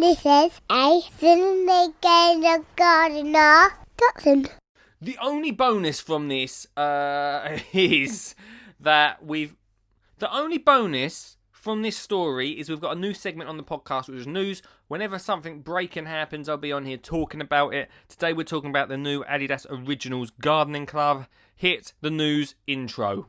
This is a Sunday Game Gardener. Dotson. The only bonus from this is that the only bonus from this story is we've got a new segment on the podcast, which is news. Whenever something breaking happens, I'll be on here talking about it. Today we're talking about the new Adidas Originals Gardening Club. Hit the news intro.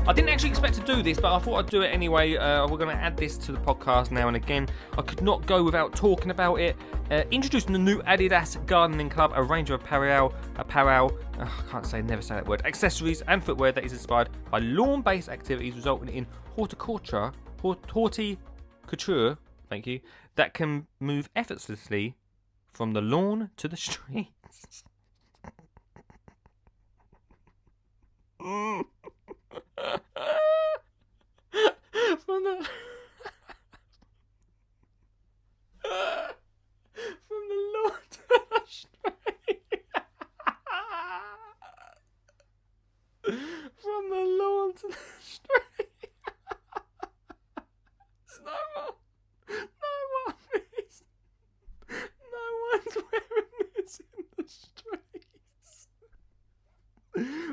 I didn't actually expect to do this, but I thought I'd do it anyway. We're going to add this to the podcast now and again. I could not go without talking about it. Introducing the new Adidas Gardening Club, a range of apparel, never say that word, accessories and footwear that is inspired by lawn-based activities, resulting in horticulture, thank you, that can move effortlessly from the lawn to the streets. From the lawn to the street. From the lawn to the street. No one's wearing this in the streets.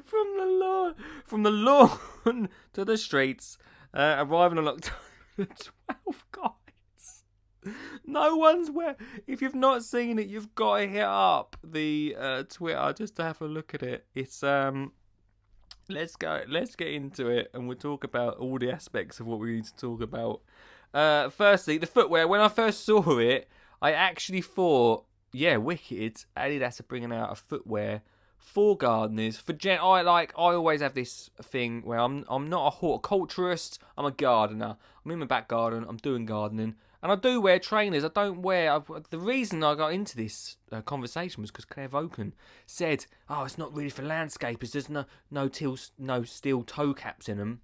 From the lawn to the streets, arriving on October 12th, guys. No one's if you've not seen it, you've got to hit up the Twitter just to have a look at it. It's let's get into it, and we'll talk about all the aspects of what we need to talk about. Firstly, the footwear. When I first saw it, I actually thought, yeah, wicked. Adidas are bringing out a footwear for gardeners. I always have this thing where I'm not a horticulturist, I'm a gardener. I'm in my back garden, I'm doing gardening, and I do wear trainers. The reason I got into this conversation was because Claire Voken said, "Oh, it's not really for landscapers. There's no steel toe caps in them."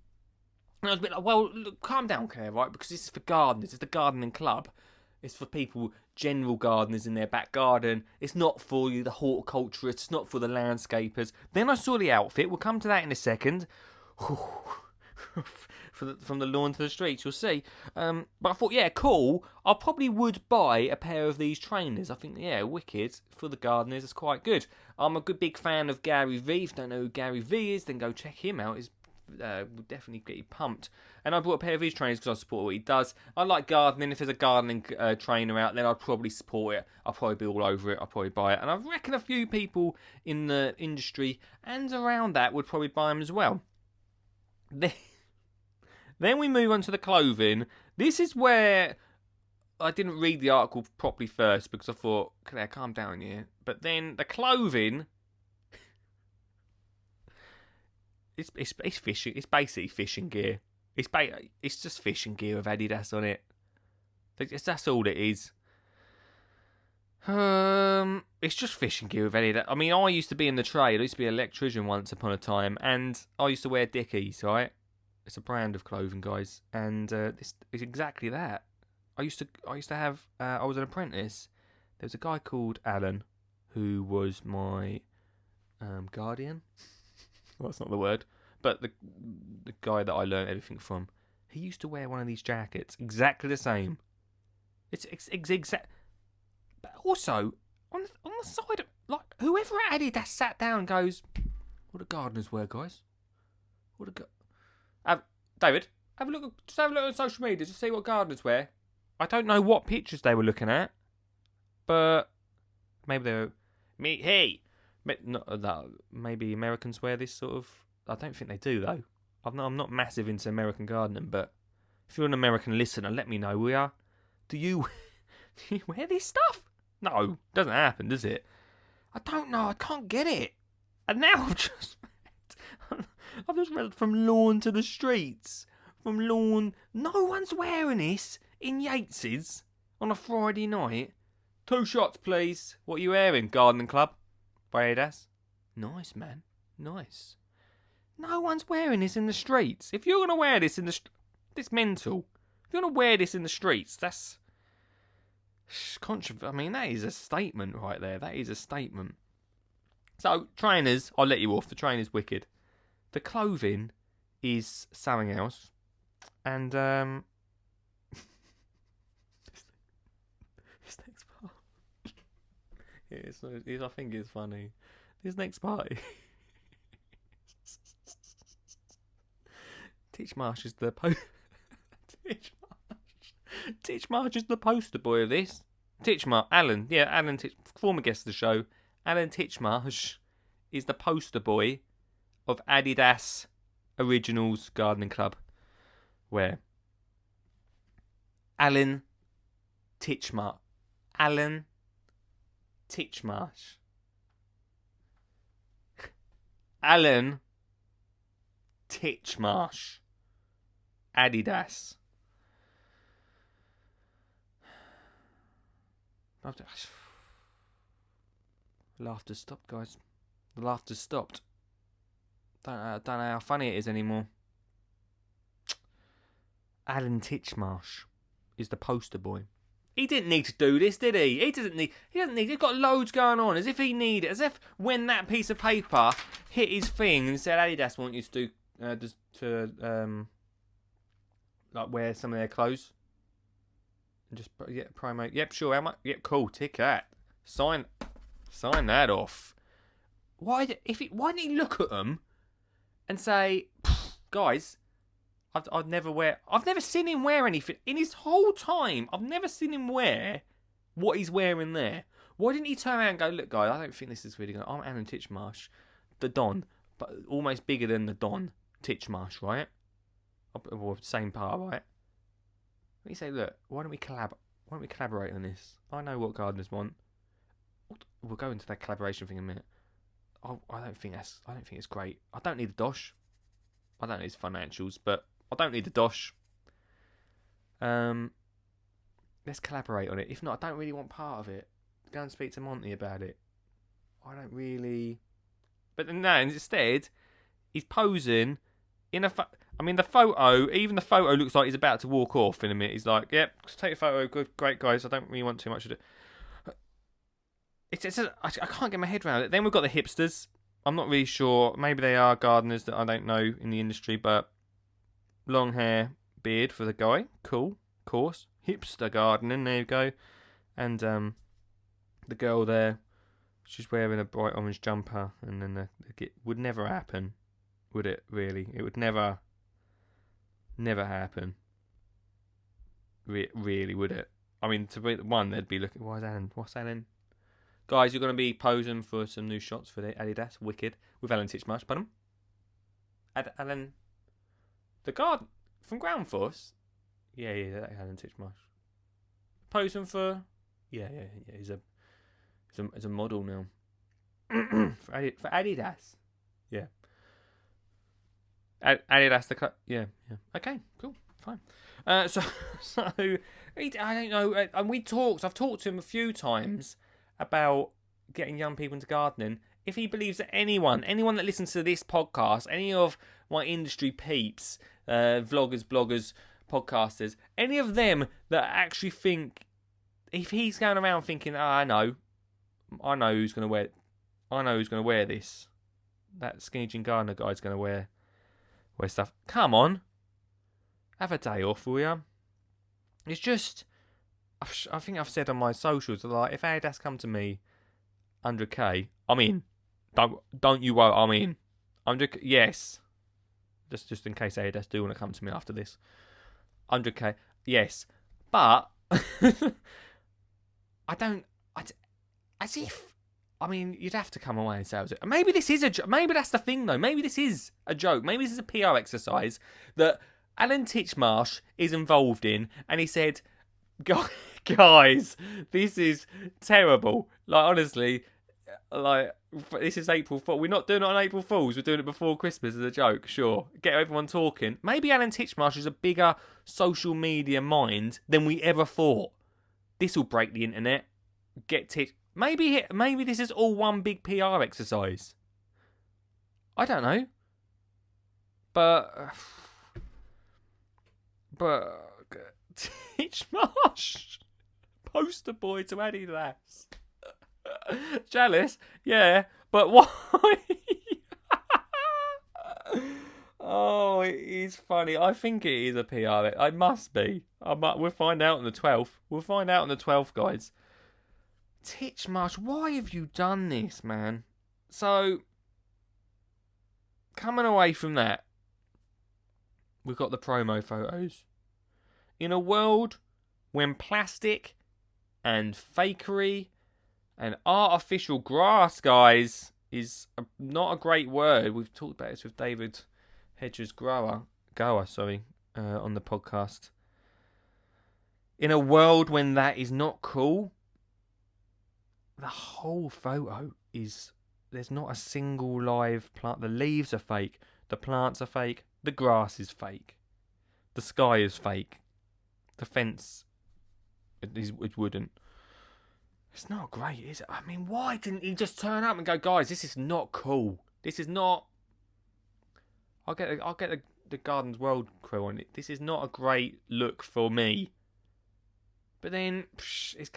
And I was a bit like, "Well, look, calm down, Claire, right? Because this is for gardeners. It's the gardening club. It's for people, general gardeners in their back garden. It's not for you, the horticulturists. It's not for the landscapers." Then I saw the outfit. We'll come to that in a second. From the lawn to the streets, you'll see. But I thought, yeah, cool. I probably would buy a pair of these trainers. I think, yeah, wicked. For the gardeners, it's quite good. I'm a big fan of Gary Vee. If you don't know who Gary Vee is, then go check him out. Will definitely get you pumped. And I bought a pair of his trainers because I support what he does. I like gardening. If there's a gardening trainer out, then I'd probably support it. I'll probably be all over it. I'll probably buy it. And I reckon a few people in the industry and around that would probably buy them as well. Then we move on to the clothing. This is where I didn't read the article properly first because I thought, Claire, calm down here. But then the clothing, it's fishing. It's basically fishing gear. It's just fishing gear with Adidas on it. That's all it is. It's just fishing gear with Adidas. I mean, I used to be in the trade. I used to be an electrician once upon a time, and I used to wear Dickies, right? It's a brand of clothing, guys, and this is exactly that. I used to have. I was an apprentice. There was a guy called Alan, who was my guardian. Well, that's not the word, but the guy that I learned everything from. He used to wear one of these jackets, exactly the same. It's exact. But also on the side, like whoever at Adidas sat down and goes, "What do gardeners wear, guys? David, have a look on social media to see what gardeners wear." I don't know what pictures they were looking at, but maybe they were. Maybe Americans wear this sort of. I don't think they do though. I'm not massive into American gardening, but if you're an American listener, let me know. Do you wear this stuff? No, doesn't happen, does it? I don't know. I can't get it. And now I've just read from lawn to the streets. From lawn. No one's wearing this in Yates's on a Friday night. 2 shots, please. What are you wearing? Gardening Club by Adidas. Nice, man. Nice. No one's wearing this in the streets. If you're going to wear this in the streets, it's mental. If you're going to wear this in the streets, I mean, that is a statement right there. That is a statement. So, trainers, I'll let you off. The trainer's wicked. The clothing is something else. And, this next part. I think it's funny. This next part. Titchmarsh is the Titchmarsh is the poster boy of this. Alan former guest of the show. Alan Titchmarsh is the poster boy of Adidas Originals Gardening Club. Where Alan Titchmarsh. Alan Titchmarsh. Alan Titchmarsh. Adidas. Laughter stopped, guys. The laughter stopped. Don't know how funny it is anymore. Alan Titchmarsh is the poster boy. He didn't need to do this, did he? He doesn't need. He's got loads going on. As if he needed. As if when that piece of paper hit his thing and said Adidas want you to do like wear some of their clothes and just promote. Yep, sure. How much? Yep, cool. Tick that. Sign that off. Why didn't he look at them and say, guys? I've never seen him wear anything in his whole time. I've never seen him wear what he's wearing there. Why didn't he turn around and go, look, guys, I don't think this is really good. I'm Alan Titchmarsh, the Don, but almost bigger than the Don Titchmarsh, right? Well, same part, right? Let me say, look, why don't we collaborate on this? I know what gardeners want. We'll go into that collaboration thing in a minute. I don't think it's great. I don't need the dosh. I don't need his financials, but I don't need the dosh. Let's collaborate on it. If not, I don't really want part of it. Go and speak to Monty about it. I don't really. But no, instead, he's posing in a. The photo. Even the photo looks like he's about to walk off in a minute. He's like, "Yep, take a photo. Good, great guys. I don't really want too much of it." I can't get my head around it. Then we've got the hipsters. I'm not really sure. Maybe they are gardeners that I don't know in the industry, but long hair, beard for the guy. Cool, of course. Hipster gardening, there you go. And the girl there, she's wearing a bright orange jumper, and then would never happen, would it, really? It would never happen. Really, would it? I mean, to be one, they'd be looking, what's Alan? Guys, you're going to be posing for some new shots for the Adidas. Wicked. With Alan Titchmarsh. Pardon? Alan... The garden... From Ground Force? Yeah, Alan Titchmarsh. Posing for... Yeah. He's a model now. for Adidas. Yeah. Adidas the club. Yeah. Okay, cool. Fine. So I don't know. And I've talked to him a few times about getting young people into gardening. If he believes that anyone that listens to this podcast, any of my industry peeps, vloggers, bloggers, podcasters, any of them that actually think, if he's going around thinking, I know who's going to wear this. That skinny jean gardener guy's going to wear stuff. Come on, have a day off, will you? It's just, I think I've said on my socials, like, if Adidas come to me, 100k, I'm in. Don't you worry, I'm in. Yes. Just in case Adidas do want to come to me after this. 100k, yes. But, you'd have to come away and say, maybe this is maybe that's the thing though. Maybe this is a joke. Maybe this is a PR exercise that Alan Titchmarsh is involved in, and he said, guys, this is terrible. Like, honestly, like, this is April Fool. We're not doing it on April Fools. We're doing it before Christmas as a joke, sure. Get everyone talking. Maybe Alan Titchmarsh is a bigger social media mind than we ever thought. This will break the internet. Maybe this is all one big PR exercise. I don't know. But Titchmarsh poster boy to Adidas. Jealous? Yeah, but why? Oh, it is funny. I think it is a PR. It must be. We'll find out on the 12th. We'll find out on the 12th, guys. Titchmarsh, why have you done this, man? So, coming away from that, we've got the promo photos. In a world when plastic and fakery and artificial grass, guys, is not a great word. We've talked about this with David Hedges Gower, on the podcast. In a world when that is not cool, the whole photo is, there's not a single live plant. The leaves are fake. The plants are fake. The grass is fake. The sky is fake. The fence is wooden. It's not great, is it? I mean, why didn't he just turn up and go, guys, this is not cool. This is not... I'll get the Garden's World crew on it. This is not a great look for me. But then, it's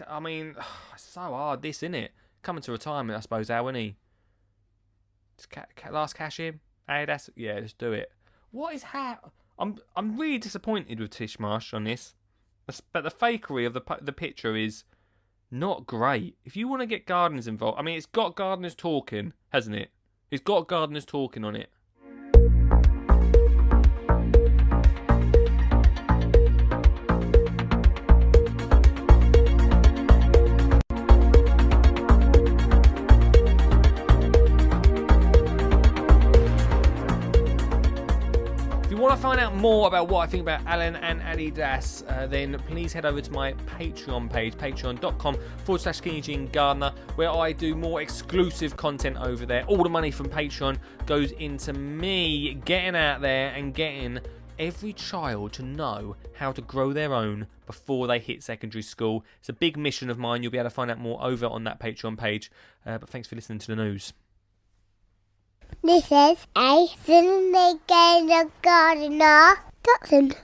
so hard, this, isn't it? Coming to retirement, I suppose, Al, isn't he? Just last cash in? Adidas? Yeah, let's do it. What is I'm really disappointed with Titchmarsh on this. But the fakery of the picture is not great. If you want to get gardeners involved, I mean, it's got gardeners talking, hasn't it? It's got gardeners talking on it. Want to find out more about what I think about Alan and Adidas, then please head over to my Patreon page, patreon.com/Skinny Jean Gardener, where I do more exclusive content over there. All the money from Patreon goes into me getting out there and getting every child to know how to grow their own before they hit secondary school. It's a big mission of mine. You'll be able to find out more over on that Patreon page. But thanks for listening to the news. This is a Cindy Gardener Dotson.